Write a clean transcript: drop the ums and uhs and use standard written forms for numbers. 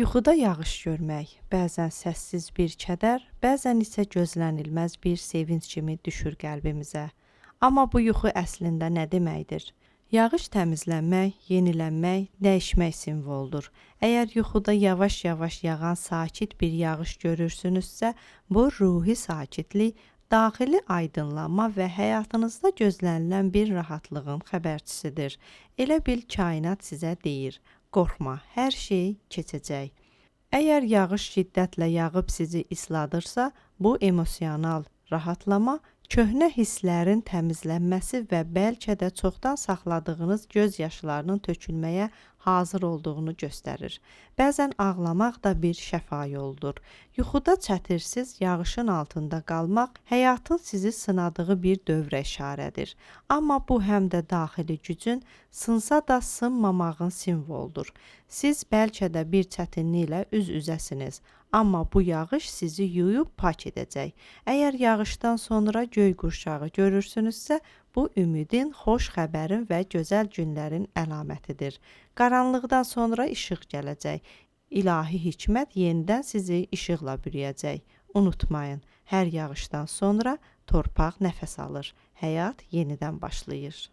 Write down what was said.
Yuxuda yağış görmək, bəzən səssiz bir kədər, bəzən isə gözlənilməz bir sevinç kimi düşür qəlbimizə. Amma bu yuxu əslində nə deməkdir? Yağış təmizlənmək, yenilənmək, dəyişmək simvoludur. Əgər yuxuda yavaş-yavaş yağan sakit bir yağış görürsünüzsə, bu ruhi sakitlik, daxili aydınlanma və həyatınızda gözlənilən bir rahatlığın xəbərçisidir. Elə bil kainat sizə deyir: qorxma, hər şey keçəcək. Əgər yağış şiddətlə yağıb sizi isladırsa, bu emosional rahatlama, köhnə hisslərin təmizlənməsi və bəlkə də çoxdan saxladığınız göz yaşlarının tökülməyə hazır olduğunu göstərir. Bəzən ağlamaq da bir şəfa yoludur. Yuxuda çətirsiz yağışın altında qalmaq həyatın sizi sınadığı bir dövrə işarədir. Amma bu həm də daxili gücün, sınsa da sınmamağın simvoludur. Siz bəlkə də bir çətinliklə üz-üzəsiniz, amma bu yağış sizi yuyub pak edəcək. Əgər yağışdan sonra göy qurşağı görürsünüzsə, bu ümidin, xoş xəbərin və gözəl günlərin əlamətidir. Qaranlıqdan sonra işıq gələcək. İlahi hikmət yenidən sizi işıqla bürüyəcək. Unutmayın, hər yağışdan sonra torpaq nəfəs alır, həyat yenidən başlayır.